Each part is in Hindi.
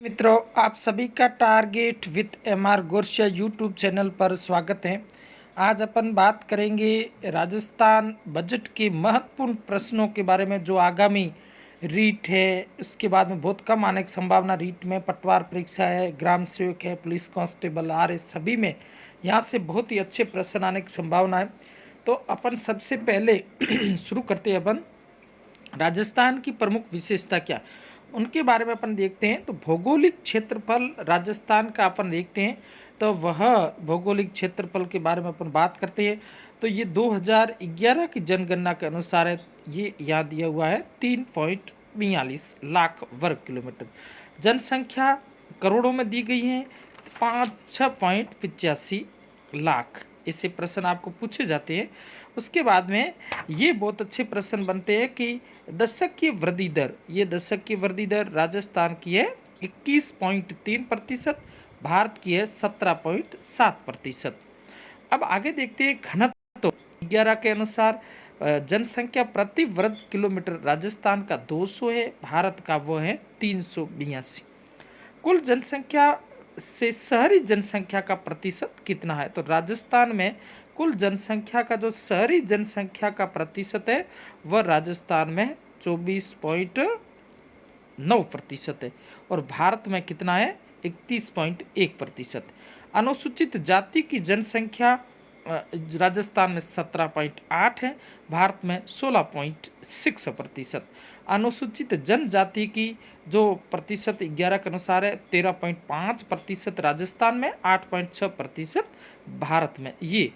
मित्रों, आप सभी का target with MR Gorsia YouTube channel पर स्वागत है। आज अपन बात करेंगे राजस्थान बजट के महत्वपूर्ण प्रश्नों के बारे में। जो आगामी रीट है, उसके बाद में बहुत कम आने की संभावना। रीट में पटवार परीक्षा है, ग्राम सेवक है, पुलिस कांस्टेबल आर है, सभी में यहाँ से बहुत ही अच्छे प्रश्न आने की संभावना है। तो अपन सबसे पहले शुरू करते हैं। अपन राजस्थान की प्रमुख विशेषता क्या, उनके बारे में अपन देखते हैं। तो भौगोलिक क्षेत्रफल राजस्थान का अपन देखते हैं, तो वह भौगोलिक क्षेत्रफल के बारे में अपन बात करते हैं। तो ये 2011 की जनगणना के अनुसार है, ये यहाँ दिया हुआ है 3.42 लाख वर्ग किलोमीटर। जनसंख्या करोड़ों में दी गई है, 6.85 लाख। ऐसे प्रश्न आपको पूछे जाते हैं। उसके बाद में ये बहुत अच्छे प्रश्न बनते हैं कि दशक की वृद्धि दर, ये दशक की वृद्धि दर राजस्थान की है 21.3%, भारत की है 17.7%। अब आगे देखते हैं घनत्व। 11 के अनुसार जनसंख्या प्रति वर्ग किलोमीटर राजस्थान का 200 है, भारत का वो है 382। कुल जनसंख्या से शहरी जनसंख्या का प्रतिशत कितना है, तो राजस्थान में कुल जनसंख्या का जो शहरी जनसंख्या का प्रतिशत है वह राजस्थान में 24.9% है, और भारत में कितना है 31.1%। अनुसूचित जाति की जनसंख्या राजस्थान में 17.8 है, भारत में 16.6%। अनुसूचित जनजाति की जो प्रतिशत 11 के अनुसार है 13.5% राजस्थान में, 8.6% भारत में। ये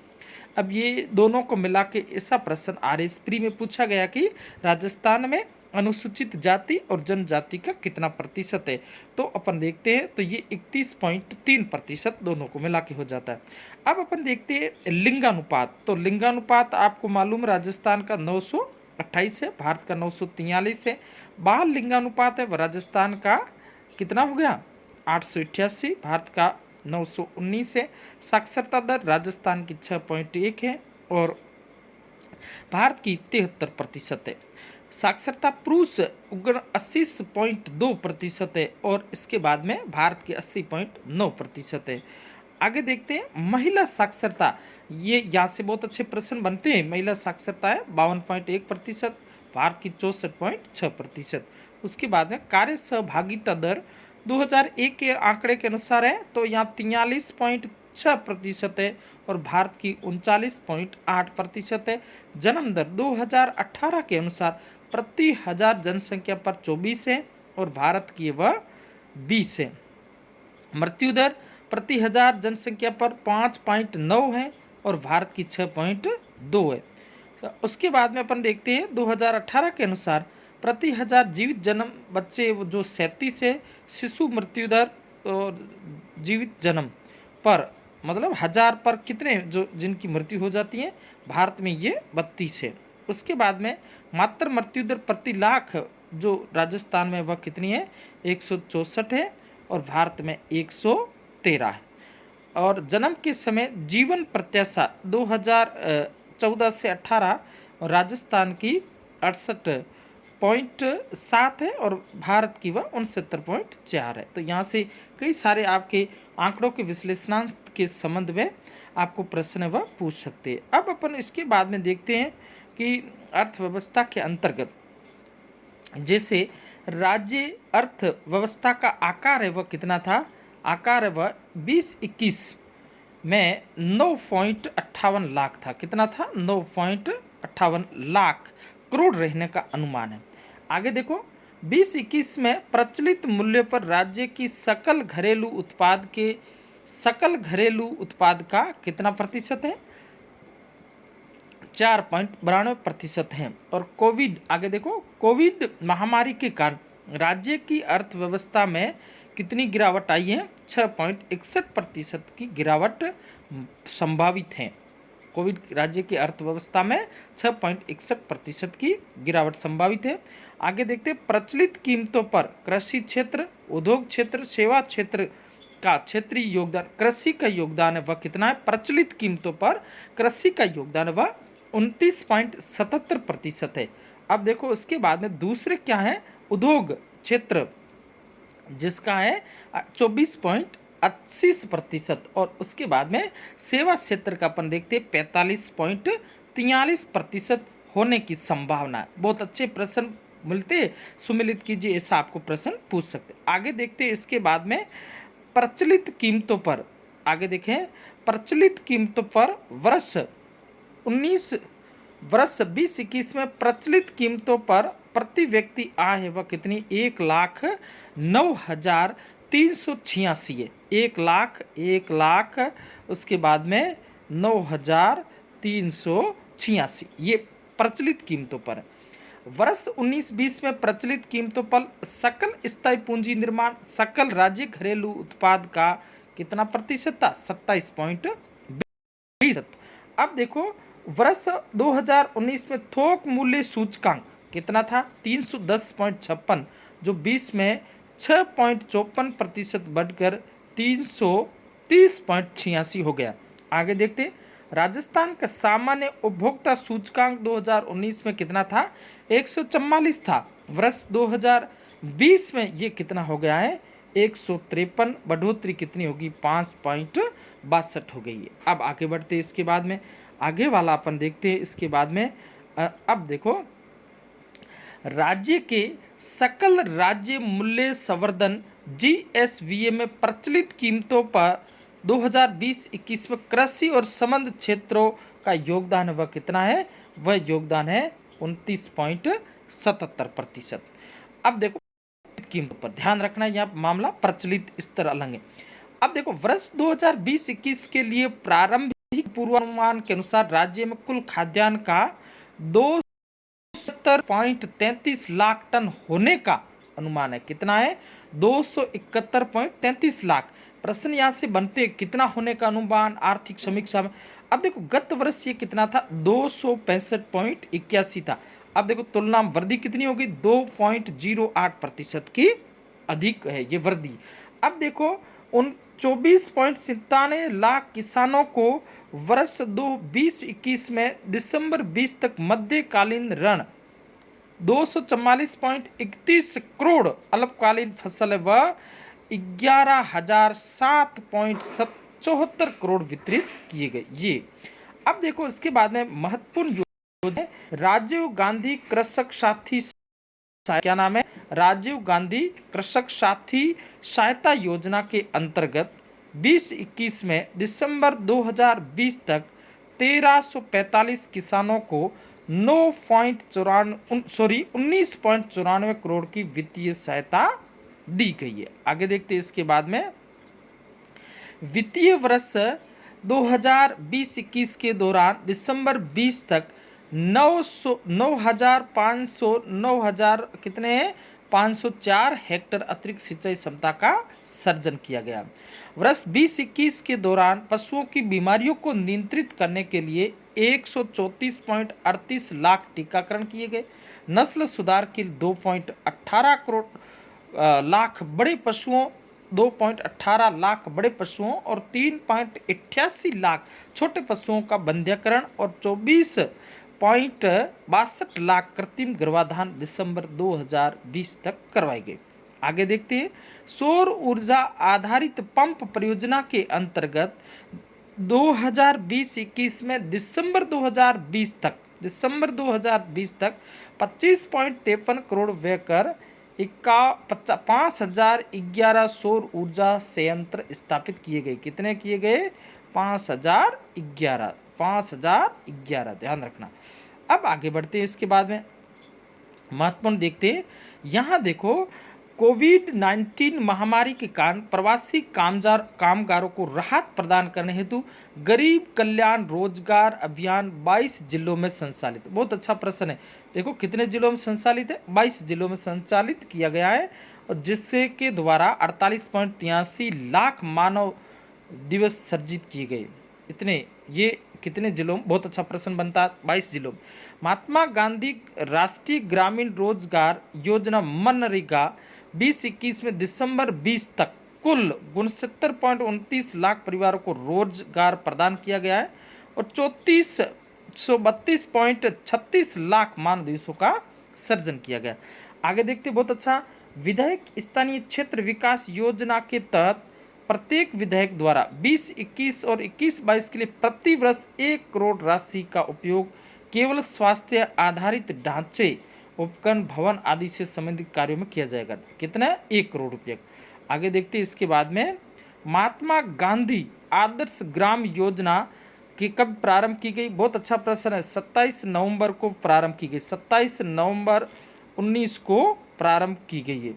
अब ये दोनों को मिला के ऐसा प्रश्न आरएस प्री में पूछा गया कि राजस्थान में अनुसूचित जाति और जनजाति का कितना प्रतिशत है। तो अपन देखते हैं, तो ये 31.3% दोनों को मिला के हो जाता है। अब अपन देखते हैं लिंगानुपात। तो लिंगानुपात आपको मालूम, राजस्थान का 928 है, भारत का 943 है। बाल लिंगानुपात है वह राजस्थान का कितना हो गया 888, भारत का 919 है। साक्षरता दर राजस्थान की 6.1 है और भारत की 73% है। साक्षरता पुरुष 80.2% है और इसके बाद में भारत की 80.9% है। आगे देखते हैं महिला साक्षरता। ये यहाँ से बहुत अच्छे प्रश्न बनते हैं। महिला साक्षरता है 52.1%, भारत की 64.6%। उसके बाद में कार्य सहभागिता दर 2001 के आंकड़े के अनुसार है, तो यहाँ 43.6% है और भारत की 39.8% है। जन्म दर 2018 के अनुसार प्रति हजार जनसंख्या पर 24 है और भारत की वह 20 है। मृत्यु दर प्रति हजार जनसंख्या पर 5.9 है और भारत की 6.2 है। तो उसके बाद में अपन देखते हैं 2018 के अनुसार प्रति हजार जीवित जन्म बच्चे जो 37 है। शिशु मृत्यु दर और जीवित जन्म पर मतलब हजार पर कितने जो जिनकी मृत्यु हो जाती है, भारत में ये 32 है। उसके बाद में मातृ मृत्यु दर प्रति लाख जो राजस्थान में वह कितनी है 164 है और भारत में 113 है। और जन्म के समय जीवन प्रत्याशा 2014 से 18 राजस्थान की 68.7 है और भारत की वह 69.4 है। तो यहाँ से कई सारे आपके आंकड़ों के विश्लेषणांक के संबंध में आपको प्रश्न वह पूछ सकते हैं। अब अपन इसके बाद में देखते हैं कि अर्थव्यवस्था के अंतर्गत जैसे राज्य अर्थव्यवस्था का आकार है वह कितना था, आकार है वह 2021 में 9.58 लाख था। कितना था 9.58 लाख करोड़ रहने का अनुमान है। आगे देखो 2021 में प्रचलित मूल्य पर राज्य की सकल घरेलू उत्पाद का कितना प्रतिशत है 4.92% है। और कोविड, आगे देखो कोविड महामारी के कारण राज्य की अर्थव्यवस्था में कितनी गिरावट आई है 6.61% की गिरावट संभावित है। कोविड राज्य की अर्थव्यवस्था में 6.61% की गिरावट संभावित है। आगे देखते हैं प्रचलित कीमतों पर कृषि क्षेत्र, उद्योग क्षेत्र, सेवा क्षेत्र का क्षेत्रीय योगदान, कृषि का योगदान है वह कितना है, प्रचलित कीमतों पर कृषि का योगदान वह 29.77% है। अब देखो उसके बाद में दूसरे क्या है, उद्योग क्षेत्र जिसका है 24.80%। और उसके बाद में सेवा क्षेत्र का अपन देखते हैं 45.43% होने की संभावना है। बहुत अच्छे प्रश्न मिलते, सुमिलित कीजिए, ऐसा आपको प्रश्न पूछ सकते। आगे देखते हैं इसके बाद में प्रचलित कीमतों पर। आगे देखें, प्रचलित कीमतों पर वर्ष 2021 में प्रचलित कीमतों पर प्रति व्यक्ति आय है वह कितनी? 1,09,386 है। 1 लाख उसके बाद में 9,386, ये प्रचलित कीमतों पर। वर्ष 19-20 में प्रचलित कीमतों पर सकल स्थायी पूंजी निर्माण सकल राज्य घरेलू उत्पाद का कितना प्रतिशत था? 27.20। अब देखो वर्ष 2019 में थोक मूल्य सूचकांक कितना था? 310.56, जो 20 में 6.54% बढ़कर 330.86 हो गया। आगे देखते हैं, राजस्थान का सामान्य उपभोक्ता सूचकांक 2019 में कितना था? 144 था। वर्ष 2020 में ये कितना हो गया है? 153, बढ़ोतरी कितनी होगी? 5.62 हो गई है। अब आगे बढ़ते हैं, इसके बाद में आगे वाला अपन देखते हैं। इसके बाद में अब देखो, राज्य के सकल राज्य मूल्य संवर्धन GSVA में प्रचलित कीमतों पर 2020-21 में कृषि और संबद्ध क्षेत्रों का योगदान वह कितना है? वह योगदान है 29.77%। अब देखो कीमतों पर ध्यान रखना, यह मामला प्रचलित स्तर अलग है। अब देखो वर्ष 2020-21 के लिए प्रारंभिक पूर्वानुमान के अनुसार राज्य में कुल खाद्यान्न का 271.33 लाख टन होने का अनुमान है। कितना है? 271.33 लाख। प्रश्न यहाँ से बनते कितना होने का अनुमान आर्थिक समीक्षा में। अब देखो गत वर्ष ये कितना था? 265.81 था। अब देखो तुलना में वृद्धि कितनी होगी? 2.08% की अधिक है ये वृद्धि। अब देखो उन 24.97 लाख किसानों को वर्ष 2020-21 में दिसंबर 20 तक मध्यकालीन ऋण 244.31 करोड़ अल्पकालीन फसल व 11,007.74 करोड़ वितरित किए गए। ये अब देखो इसके बाद में महत्वपूर्ण योजना राजीव गांधी कृषक साथी, क्या नाम है? राजीव गांधी कृषक साथी सहायता योजना के अंतर्गत 2021 में दिसंबर 2020 तक 1345 किसानों को 19.94 करोड़ की वित्तीय सहायता दी गई है। आगे देखते हैं इसके बाद में, वित्तीय वर्ष 2020-21 के दौरान दिसंबर 20 तक 9,500 कितने हैं? 504 हेक्टेयर अतिरिक्त सिंचाई क्षमता का सर्जन किया गया। वर्ष 2021 के दौरान पशुओं की बीमारियों को नियंत्रित करने के लिए 134.38 लाख टीकाकरण किए गए। नस्ल सुधार के 2.18 करोड़ लाख बड़े पशुओं 2.18 लाख बड़े पशुओं और 3.88 लाख छोटे पशुओं का बंध्याकरण और 24.62 लाख कृत्रिम गर्भाधान दिसंबर 2020 तक करवाए गए। आगे देखते हैं, सौर ऊर्जा आधारित पंप परियोजना के अंतर्गत 2020-21 में दिसंबर 2020 तक 25.53 करोड़ व्यय कर 5,011 सौर ऊर्जा संयंत्र स्थापित किए गए। कितने किए गए? 5,011 ध्यान रखना। अब आगे बढ़ते हैं, इसके बाद में महत्वपूर्ण देखते हैं। यहाँ देखो कोविड-19 महामारी के कारण प्रवासी कामगारों को राहत प्रदान करने हेतु गरीब कल्याण रोजगार अभियान 22 जिलों में संचालित। बहुत अच्छा प्रश्न है। देखो कितने जिलों में संचालित है? 22 जिलों में संचालित किया गया है, और जिससे के द्वारा 48.83 लाख मानव दिवस सर्जित किए गए। इतने ये कितने जिलों में? बहुत अच्छा प्रश्न बनता है। 22 जिलों में। महात्मा गांधी राष्ट्रीय ग्रामीण रोजगार योजना मनरेगा 2021 में दिसंबर 20 तक कुल 69.29 लाख परिवारों को रोजगार प्रदान किया गया है, और 3232.36 लाख मानव दिवसों का सर्जन किया गया। आगे देखते बहुत अच्छा, विधायक स्थानीय क्षेत्र विकास योजना के तहत प्रत्येक विधायक द्वारा 2021 और 21-22 के लिए प्रति वर्ष 1 करोड़ राशि का उपयोग केवल स्वास्थ्य आधारित ढांचे, उपकरण, भवन आदि से संबंधित कार्यों में किया जाएगा। कितना? 1 करोड़ रुपये। आगे देखते हैं इसके बाद में, महात्मा गांधी आदर्श ग्राम योजना की कब प्रारंभ की गई? बहुत अच्छा प्रश्न है। 27 नवंबर को प्रारंभ की गई। 27 नवंबर 19 को प्रारंभ की गई है।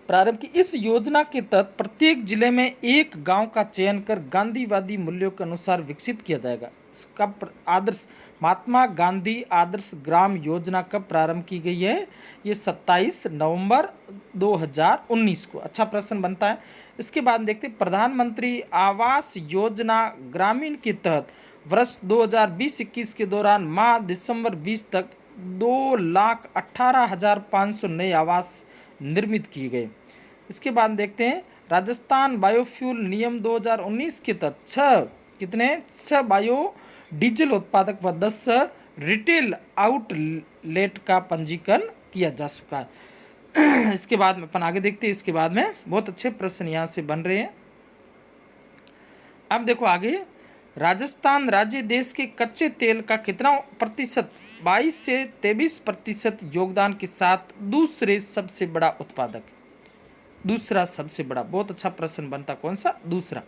प्रारंभ की इस योजना के तहत प्रत्येक जिले में एक गांव का चयन कर गांधीवादी मूल्यों के अनुसार विकसित किया जाएगा। इसका आदर्श महात्मा गांधी आदर्श ग्राम योजना कब प्रारंभ की गई है? ये 27 नवंबर 2019 को। अच्छा प्रश्न बनता है। इसके बाद देखते हैं, प्रधानमंत्री आवास योजना ग्रामीण के तहत वर्ष 2020-21 के दौरान माह दिसंबर 20 तक 2,18,500 नए आवास निर्मित किए गए। इसके बाद देखते हैं, राजस्थान बायोफ्यूल नियम 2019 के तहत 6 बायो डीजल उत्पादक व 10 रिटेल आउटलेट का पंजीकरण किया जा चुका है। इसके बाद में अपन आगे देखते हैं। इसके बाद में बहुत अच्छे प्रश्न यहाँ से बन रहे हैं। अब देखो आगे, राजस्थान राज्य देश के कच्चे तेल का कितना प्रतिशत? 22 से 23% योगदान के साथ दूसरे सबसे बड़ा उत्पादक है। दूसरा सबसे बड़ा। बहुत अच्छा प्रश्न बनता, कौन सा? दूसरा।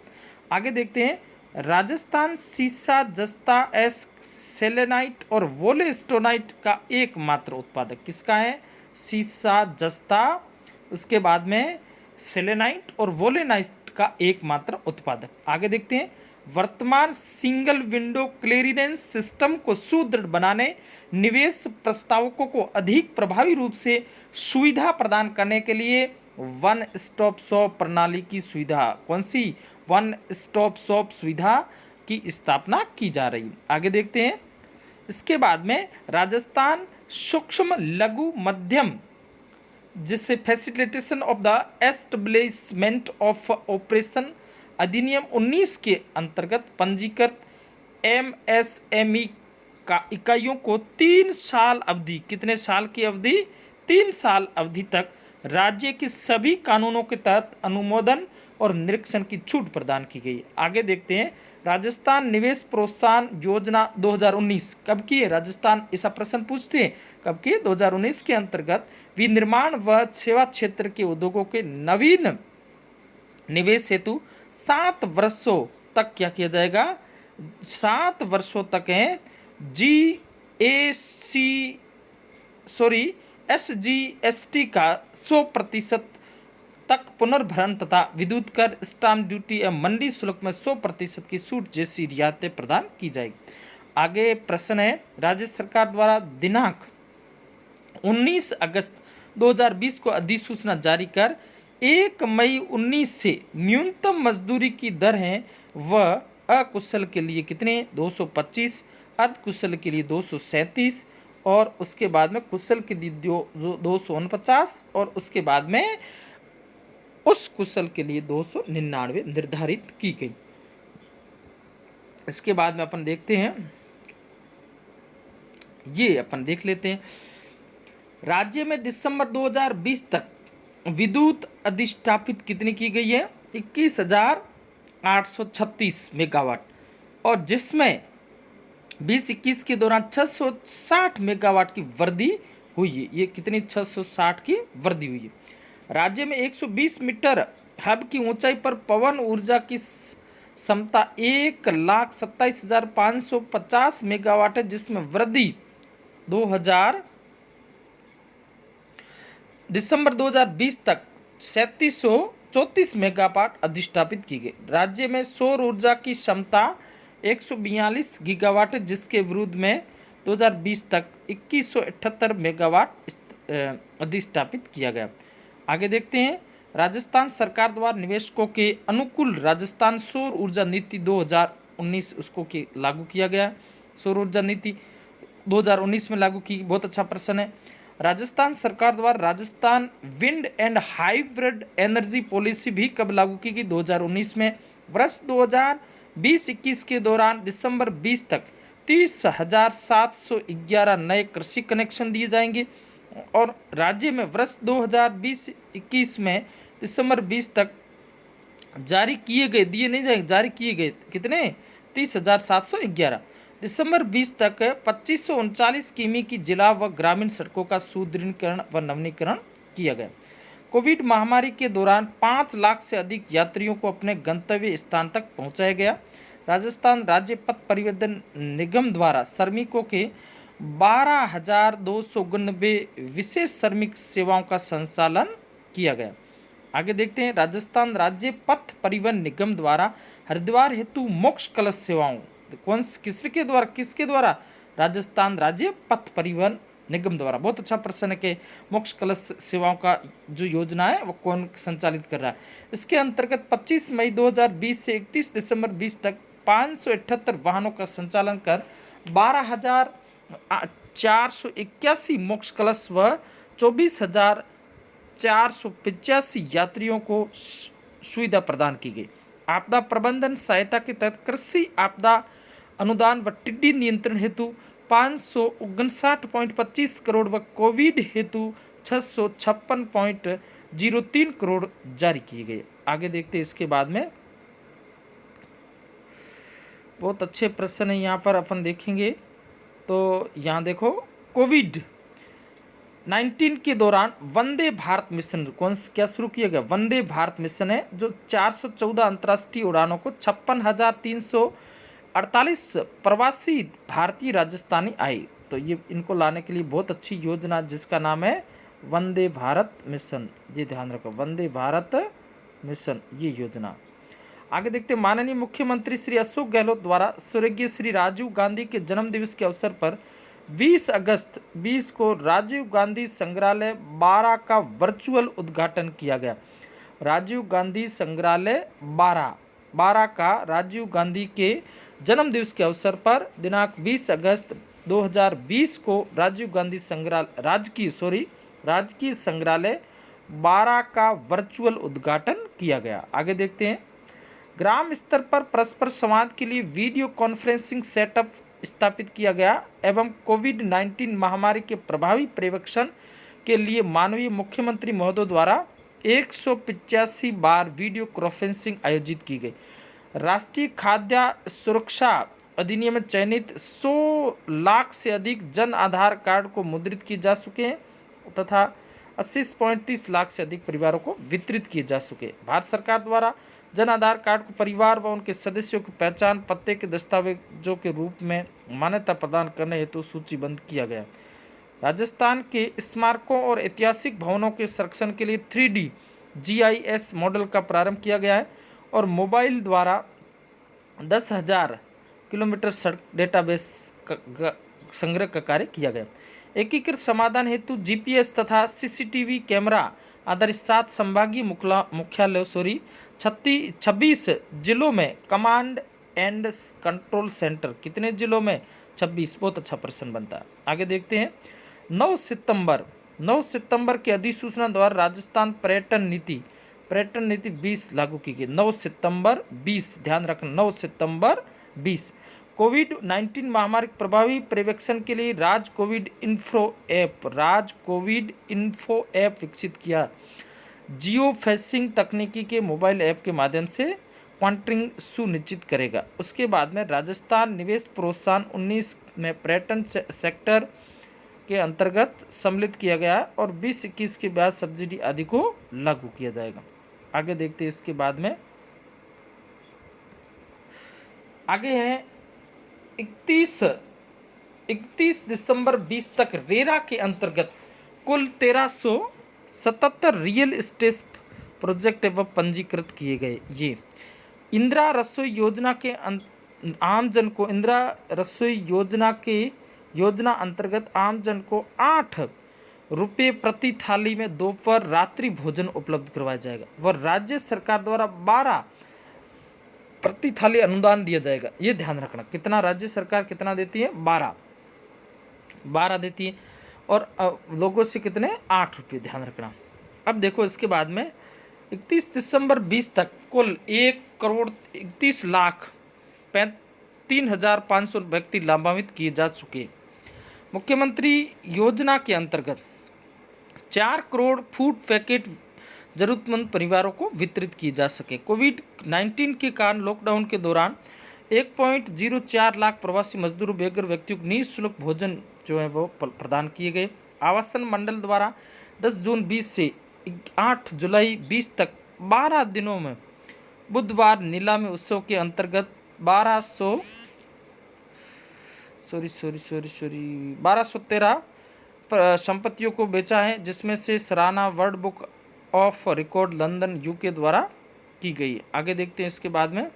आगे देखते हैं, राजस्थान सीसा, जस्ता, सेलेनाइट और वोलेस्टोनाइट का एकमात्र उत्पादक किसका है? सीसा, जस्ता, उसके बाद में सेलेनाइट और वोलेनाइट का एकमात्र उत्पादक। आगे देखते हैं, वर्तमान सिंगल विंडो क्लियरेंस सिस्टम को सुदृढ़ बनाने, निवेश प्रस्तावकों को अधिक प्रभावी रूप से सुविधा प्रदान करने के लिए वन स्टॉप शॉप प्रणाली की सुविधा, कौन सी? वन स्टॉप शॉप सुविधा की स्थापना की जा रही है। आगे देखते हैं। इसके बाद में, राजस्थान सूक्ष्म लघु मध्यम, जिसे facilitation of the establishment of operation अधिनियम 19 के अंतर्गत पंजीकृत MSME का इकाइयों को 3 साल अवधि, कितने साल की अवधि? 3 साल अवधि तक राज्य के सभी कानूनों के तहत अनुमोदन और निरीक्षण की छूट प्रदान की गई। आगे देखते हैं, राजस्थान निवेश प्रोत्साहन योजना 2019 कब की है? राजस्थान ऐसा प्रश्न पूछते हैं, कब की? 2019 के अंतर्गत विनिर्माण व सेवा क्षेत्र के उद्योगों के नवीन निवेश हेतु 7 वर्षों तक क्या किया जाएगा? 7 वर्षों तक है SGST का 100% तक पुनर्भरण तथा विद्युत कर, स्टाम्प ड्यूटी एवं मंडी शुल्क में 100% की छूट जैसी रियायतें प्रदान की जाएगी। आगे प्रश्न है, राज्य सरकार द्वारा दिनांक 19 अगस्त 2020 को अधिसूचना जारी कर 1 मई 19 से न्यूनतम मजदूरी की दर है वह अकुशल के लिए कितने? 225, अर्धकुशल के लिए 237 और उसके बाद में कुशल के लिए 249 और उसके बाद में उस कुशल के लिए 299 निर्धारित की गई। इसके बाद में अपन देखते हैं, ये अपन देख लेते हैं, राज्य में दिसंबर 2020 तक विद्युत अधिष्ठापित कितनी की गई है? 21,836 मेगावाट और जिसमें 2021 के दौरान 660 मेगावाट की वृद्धि हुई है। ये कितनी? 660 की वृद्धि हुई है। राज्य में 120 मीटर हब की ऊंचाई पर पवन ऊर्जा की क्षमता 1,27,550 मेगावाट है, जिसमें वृद्धि दिसंबर 2020 तक 3734 मेगावाट अधिष्ठापित की गई। राज्य में सौर ऊर्जा की क्षमता 142 गीगावाट है, जिसके विरुद्ध में 2020 तक 2178 मेगावाट अधिष्ठापित किया गया। आगे देखते हैं, राजस्थान सरकार द्वारा निवेशकों के अनुकूल राजस्थान सौर ऊर्जा नीति 2019 उसको लागू किया गया। सौर ऊर्जा नीति 2019 में लागू की। बहुत अच्छा प्रश्न है। राजस्थान सरकार द्वारा Rajasthan wind and hybrid energy policy भी कब लागू की गई? 2019 में। वर्ष 2020-21 के दौरान दिसंबर 20 तक 30,711 नए कृषि कनेक्शन दिए जाएंगे। और राज्य में वर्ष 2020-21 में दिसंबर 20 तक जारी किए गए, दिए नहीं जाएंगे, जारी किए गए कितने, 30,711। दिसंबर 20 तक 2539 किमी की जिला व ग्रामीण सड़कों का सुदृढ़ीकरण व नवीनीकरण किया गया। कोविड महामारी के दौरान 5 लाख से अधिक यात्रियों को अपने गंतव्य स्थान तक पहुंचाया गया। राजस्थान राज्य पथ परिवहन निगम द्वारा श्रमिकों के 12,299 विशेष श्रमिक सेवाओं का संचालन किया गया। आगे देखते हैं, राजस्थान राज्य पथ परिवहन निगम द्वारा हरिद्वार हेतु मोक्ष कलश सेवाओं, किसके द्वारा, राजस्थान राज्य पथ परिवहन निगम द्वारा। बहुत अच्छा प्रश्न है कि मोक्ष कलश सेवाओं का जो योजना है वो कौन संचालित कर रहा है। इसके अंतर्गत 25 मई 2020 से 31 दिसंबर 20 तक 578 वाहनों का संचालन कर 12,481 मोक्ष कलश व 24,485 यात्रियों को सुविधा प्रदान की गई। आपदा प्रबंधन सहायता के तहत कृषि आपदा अनुदान व टिड्डी नियंत्रण हेतु 559.25 करोड़ व कोविड हेतु 656.03 करोड़ जारी किए गए। आगे देखते हैं, इसके बाद में बहुत अच्छे प्रश्न है यहाँ पर अपन देखेंगे। तो यहाँ देखो, कोविड-19 के दौरान वंदे भारत मिशन क्या शुरू किया गया, वंदे भारत मिशन है जो 414 अंतर्राष्ट्रीय उड़ानों को 56,348 प्रवासी भारतीय राजस्थानी आए। तो ये इनको लाने के लिए बहुत अच्छी योजना जिसका नाम है वंदे भारत मिशन, ये ध्यान रखो, वंदे भारत मिशन ये योजना। आगे देखते हैं, माननीय मुख्यमंत्री श्री अशोक गहलोत द्वारा स्वर्गीय श्री राजीव गांधी के जन्म दिवस के अवसर पर 20 अगस्त 20 को राजीव गांधी संग्रहालय 12 का वर्चुअल उद्घाटन किया गया। राजीव गांधी संग्रहालय 12 का राजीव गांधी के जन्म दिवस के अवसर पर दिनांक 20 अगस्त 2020 को राजीव गांधी राजकीय संग्रहालय 12 का वर्चुअल उद्घाटन किया गया। आगे देखते हैं, ग्राम स्तर पर परस्पर संवाद के लिए वीडियो कॉन्फ्रेंसिंग सेटअप स्थापित किया गया एवं कोविड-19 महामारी के प्रभावी पर्यवेक्षण के लिए माननीय मुख्यमंत्री महोदय द्वारा 185 बार वीडियो कॉन्फ्रेंसिंग आयोजित की गई। राष्ट्रीय खाद्य सुरक्षा अधिनियम में चयनित 100 लाख से अधिक जन आधार कार्ड को मुद्रित किए जा चुके हैं तथा 80.30 लाख से अधिक परिवारों को वितरित किए जा चुके। भारत सरकार द्वारा जन आधार कार्ड को परिवार व उनके सदस्यों की पहचान पते के दस्तावेजों के रूप में मान्यता प्रदान करने हेतु सूचीबद्ध किया गया। राजस्थान के स्मारकों और ऐतिहासिक भवनों के संरक्षण के लिए 3D GIS मॉडल का प्रारंभ किया गया है और मोबाइल द्वारा 10,000 किलोमीटर सड़क डेटाबेस संग्रह का कार्य किया गया। एकीकृत समाधान हेतु GPS तथा CCTV कैमरा आधारित 7 संभागीय मुख्यालय 26 जिलों में कमांड एंड कंट्रोल सेंटर, कितने जिलों में, 26। बहुत अच्छा प्रश्न बनता है। आगे देखते हैं, 9 सितंबर के अधिसूचना द्वारा राजस्थान पर्यटन नीति 20 लागू की गई। 9 सितंबर 20, ध्यान रखना, 9 सितंबर 20। कोविड-19 महामारी प्रभावी पर्यवेक्षण के लिए राज कोविड इन्फो ऐप विकसित किया। जियो फेंसिंग तकनीकी के मोबाइल ऐप के माध्यम से मॉनिटरिंग सुनिश्चित करेगा। उसके बाद में राजस्थान निवेश प्रोत्साहन 19 में पर्यटन सेक्टर के अंतर्गत सम्मिलित किया गया और 20-21 के बाद सब्सिडी आदि को लागू किया जाएगा। आगे देखते हैं, इसके बाद में आगे है 31 दिसंबर 20 तक रेरा के अंतर्गत कुल 1377 रियल एस्टेट प्रोजेक्ट एवं पंजीकृत किए गए। ये इंदिरा रसोई योजना के आमजन को इंदिरा रसोई योजना अंतर्गत आमजन को 8 रुपये प्रति थाली में दोपहर रात्रि भोजन उपलब्ध करवाया जाएगा। वह राज्य सरकार द्वारा 12 प्रति थाली अनुदान दिया जाएगा। ये ध्यान रखना, कितना राज्य सरकार कितना देती है, 12 देती है और लोगों से कितने, 8 रुपये, ध्यान रखना। अब देखो, इसके बाद में 31 दिसंबर 20 तक कुल 1,31,03,500 व्यक्ति लाभान्वित किए जा चुके। मुख्यमंत्री योजना के अंतर्गत 4 करोड़ फूड पैकेट जरूरतमंद परिवारों को वितरित किए जा सके। कोविड-19 के कारण लॉकडाउन के दौरान 1.04 लाख प्रवासी मजदूरों बेघर व्यक्तियों को निःशुल्क भोजन जो है वो प्रदान किए गए। आवासन मंडल द्वारा 10 जून 20 से 8 जुलाई 20 तक 12 दिनों में बुधवार नीलामी उत्सव के अंतर्गत 1213 संपत्तियों को बेचा है, जिसमें से सराहना world book of record London UK द्वारा की गई। आगे देखते हैं इसके बाद में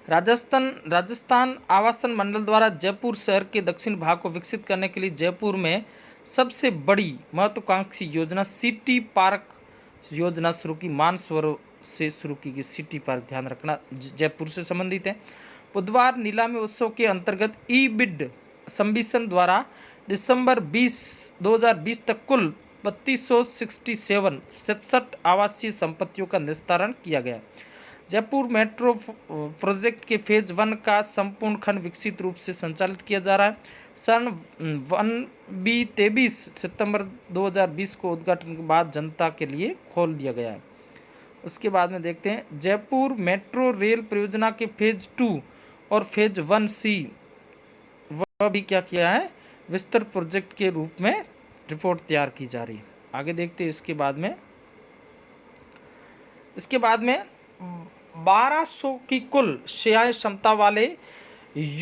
राजस्थान आवासन मंडल द्वारा जयपुर शहर के दक्षिण भाग को विकसित करने के लिए जयपुर में सबसे बड़ी महत्वाकांक्षी योजना सिटी पार्क योजना शुरू की। मानसरोवर से शुरू की गई सिटी पार्क, ध्यान रखना जयपुर से संबंधित है। बुधवार नीलामी उत्सव के अंतर्गत ई बिड सबमिशन द्वारा दिसंबर 2020 तक कुल 3267 आवासीय संपत्तियों का निस्तारण किया गया। जयपुर मेट्रो प्रोजेक्ट के फेज 1 का संपूर्ण खंड विकसित रूप से संचालित किया जा रहा है। सन 23 सितंबर 2020 को उद्घाटन के बाद जनता के लिए खोल दिया गया है। उसके बाद में देखते हैं जयपुर मेट्रो रेल परियोजना के फेज 2 और फेज 1C वह भी क्या किया है, विस्तृत प्रोजेक्ट के रूप में रिपोर्ट तैयार की जा रही है। आगे देखते हैं इसके बाद में 1200 की कुल शय्या क्षमता वाले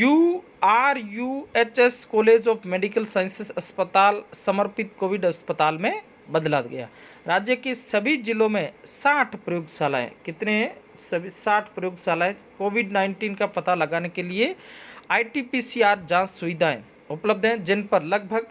URUHS college of medical sciences अस्पताल समर्पित कोविड अस्पताल में बदला गया। राज्य के सभी जिलों में 60 प्रयोगशालाएं, कितने हैं, सभी 60 प्रयोगशालाएं कोविड-19 का पता लगाने के लिए RT-PCR जांच सुविधाएं उपलब्ध हैं, जिन पर लगभग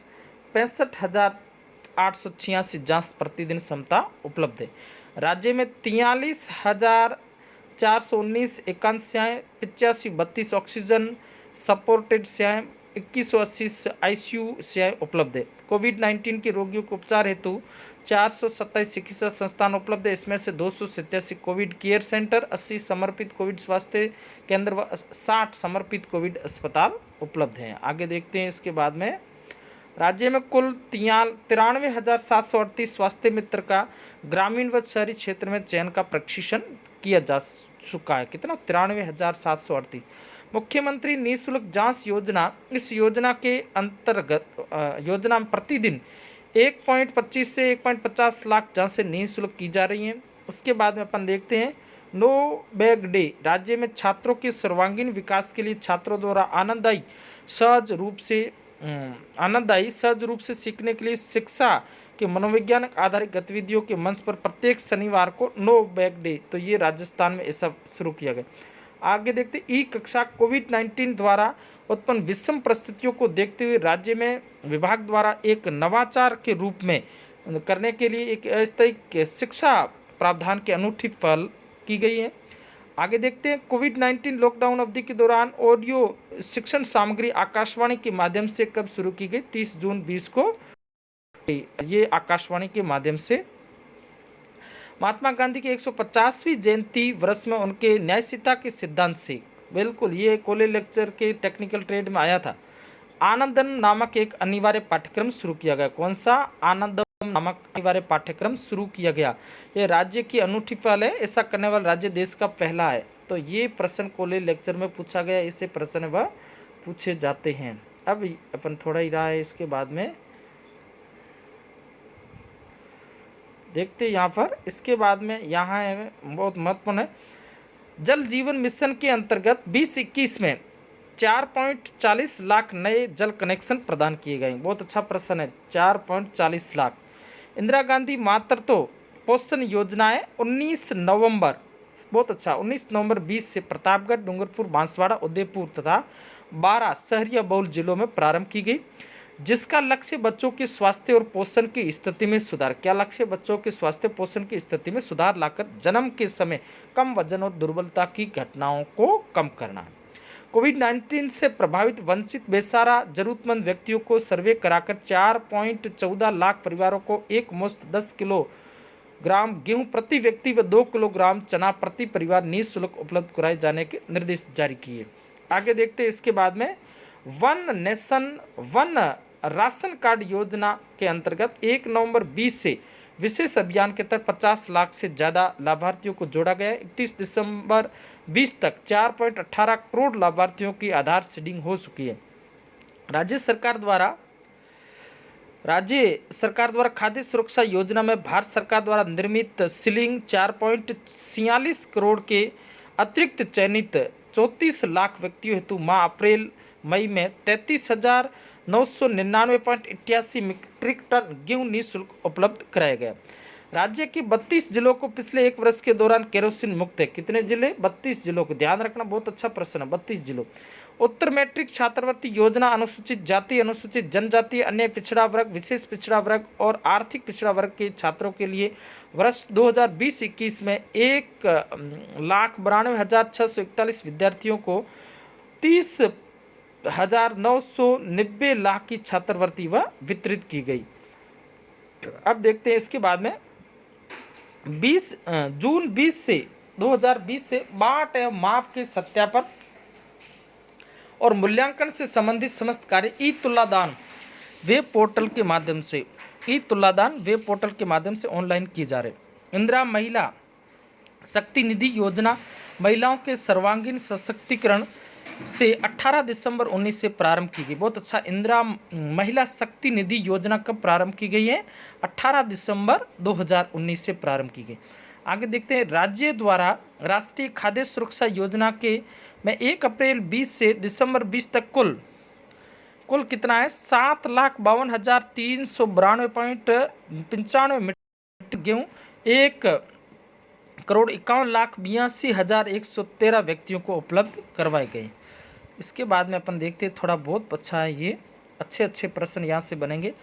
65,886 जांच प्रतिदिन क्षमता उपलब्ध है। राज्य में 43,419 एकांत सेवाएं, 8532 ऑक्सीजन सपोर्टेड सेवाएं, 2180 ICU सेवाएं उपलब्ध है। कोविड-19 के रोगियों को उपचार हेतु 427 चिकित्सा संस्थान उपलब्ध है। इसमें से 287 कोविड केयर सेंटर, 80 समर्पित कोविड स्वास्थ्य केंद्र व 60 समर्पित कोविड अस्पताल उपलब्ध हैं। आगे देखते हैं इसके बाद में राज्य में कुल 93,738 स्वास्थ्य मित्र का ग्रामीण व शहरी क्षेत्र में चयन का प्रशिक्षण किया जा चुका है। कितना, 93,738। मुख्यमंत्री निःशुल्क जांच योजना, इस योजना के अंतर्गत योजना में प्रतिदिन 1.25 से 1.50 लाख जांचें निःशुल्क की जा रही हैं। उसके बाद में अपन देखते हैं नो बैग डे। राज्य में छात्रों के सर्वांगीण विकास के लिए छात्रों द्वारा आनंददायी सहज रूप से सीखने के लिए शिक्षा के मनोवैज्ञानिक आधारित गतिविधियों के मंच पर प्रत्येक शनिवार को नो बैग डे, तो ये राजस्थान में ऐसा शुरू किया गया। आगे देखते ई कक्षा कोविड-19 द्वारा उत्पन्न विषम परिस्थितियों को देखते हुए राज्य में विभाग द्वारा एक नवाचार के रूप में करने के लिए एक अस्थायी शिक्षा प्रावधान की अनूठी पहल की गई है। आगे देखते हैं कोविड-19 लॉकडाउन अवधि के दौरान ऑडियो शिक्षण सामग्री आकाशवाणी के माध्यम से कब शुरू की गई, 30 जून 20 को ये आकाशवाणी के माध्यम से। महात्मा गांधी की 150वीं जयंती वर्ष में उनके न्यायशीलता के सिद्धांत से, बिल्कुल ये कॉलेज लेक्चर के टेक्निकल ट्रेड में आया था, आनंदन नामक एक अनिवार्य पाठ्यक्रम शुरू किया गया। कौन सा, आनंदम नामक अनिवार्य पाठ्यक्रम शुरू किया गया। ये राज्य की अनूठी पहल है, ऐसा करने वाला राज्य देश का पहला है। तो ये प्रश्न कॉलेज लेक्चर में पूछा गया, ऐसे प्रश्न वह पूछे जाते हैं। अब अपन थोड़ा ही रहा है, इसके बाद में देखते यहाँ पर। इसके बाद में यहाँ है बहुत महत्वपूर्ण है, जल जीवन मिशन के अंतर्गत 2021 में 4.40 लाख नए जल कनेक्शन प्रदान किए गए। बहुत अच्छा प्रश्न है, 4.40 लाख। इंदिरा गांधी मातृत्व पोषण योजनाएं 19 नवंबर, बहुत अच्छा, 19 नवंबर 20 से प्रतापगढ़, डूंगरपुर, बांसवाड़ा, उदयपुर तथा 12 शहरी व बहुल जिलों में प्रारंभ की गई, जिसका लक्ष्य बच्चों के स्वास्थ्य और पोषण की स्थिति में सुधार। क्या लक्ष्य, बच्चों के स्वास्थ्य पोषण की स्थिति में सुधार लाकर जन्म के समय कम वजन और दुर्बलता की घटनाओं को कम करना। कोविड-19 से प्रभावित वंचित बेसहारा जरूरतमंद व्यक्तियों को सर्वे कराकर 4.14 लाख परिवारों को एक मुश्त 10 किलोग्राम गेहूं प्रति व्यक्ति व 2 किलोग्राम चना प्रति परिवार निःशुल्क उपलब्ध कराए जाने के निर्देश जारी किए। आगे देखते हैं इसके बाद में one nation one ration card योजना के अंतर्गत 1 नवंबर 20 से विशेष अभियान के तहत 50 लाख से ज़्यादा लाभार्थियों को जोड़ा गया है। 31 दिसंबर 20 तक 4.18 करोड़ लाभार्थियों की आधार सीडिंग हो चुकी है। राज्य सरकार द्वारा खाद्य सुरक्षा योजना में भारत सरकार द्वारा निर्मित सीलिंग 4.46 करोड़ के अतिरिक्त चयनित 34 लाख व्यक्तियों हेतु माह अप्रैल मई में 33,999.88 मीट्रिक टन गेहूं निःशुल्क उपलब्ध कराया गया। राज्य के 32 जिलों को पिछले 1 वर्ष के दौरान केरोसिन मुक्त है। कितने जिले? 32 जिलों को। ध्यान रखना, बहुत अच्छा प्रश्न है। 32 जिलों। उत्तर मैट्रिक छात्रवृत्ति योजना अनुसूचित जाति, अनुसूचित जनजाति, अन्य पिछड़ा वर्ग, विशेष पिछड़ा वर्ग और आर्थिक पिछड़ा वर्ग के छात्रों के लिए वर्ष 2020-21 में 1,92,641 विद्यार्थियों को 30,990 लाख की छात्रवृत्ति वितरित की गई। अब देखते हैं इसके बाद में जून 2020 से बाट एवं माप के सत्यापन और मूल्यांकन से संबंधित समस्त कार्य ई तुलादान वेब पोर्टल के माध्यम से ऑनलाइन किए जा रहे। इंदिरा महिला शक्ति निधि योजना महिलाओं के सर्वांगीण सशक्तिकरण से 18 दिसंबर 19 से प्रारंभ की गई। बहुत अच्छा। इंदिरा महिला शक्ति निधि योजना कब प्रारंभ की गई है? 18 दिसंबर 2019 से प्रारंभ की गई। आगे देखते हैं, राज्य द्वारा राष्ट्रीय खाद्य सुरक्षा योजना के में 1 अप्रैल 20 से दिसंबर 20 तक कुल कितना है? 7,52,392.95 मीट्रिक गेहूँ 1,51,82,113 व्यक्तियों को उपलब्ध करवाए गए। इसके बाद में अपन देखते हैं, थोड़ा बहुत अच्छा है ये, अच्छे प्रश्न यहाँ से बनेंगे।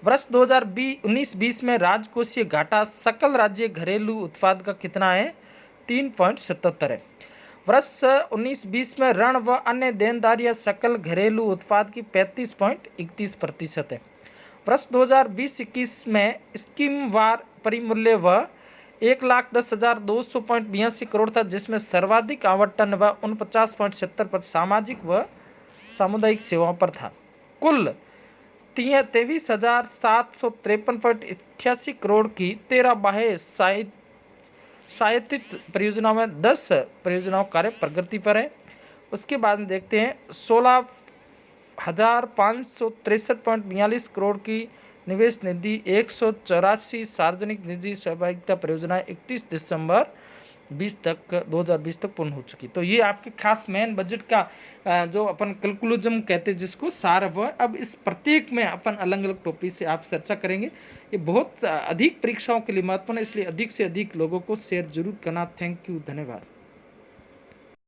वर्ष 2019-20 में राजकोषीय घाटा सकल राज्य घरेलू उत्पाद का कितना है? 3.77 है। वर्ष 19-20 में ऋण व अन्य देनदारियां सकल घरेलू उत्पाद की 35.31% है। वर्ष 2020-21 में स्कीमवार परिमूल्य व 1,10,200.82 करोड़ था, जिसमें सर्वाधिक आवंटन व 49.70% सामाजिक व सामुदायिक सेवाओं पर था। कुल 23,753.88 करोड़ की 13 बाह्य सहायतित परियोजनाओं में 10 परियोजनाओं कार्य प्रगति पर है। उसके बाद में देखते हैं 16,563.42 करोड़ की निवेश निधि 184 सार्वजनिक निजी सहभागिता परियोजनाएं 31 दिसंबर 2020 तक पूर्ण हो चुकी। तो ये आपके खास मेन बजट का जो अपन कैलकुलिज्म कहते हैं जिसको सार वो। अब इस प्रत्येक में अपन अलग अलग टॉपिक से आप चर्चा करेंगे। ये बहुत अधिक परीक्षाओं के लिए महत्वपूर्ण है, इसलिए अधिक से अधिक लोगों को शेयर जरूर करना। थैंक यू, धन्यवाद।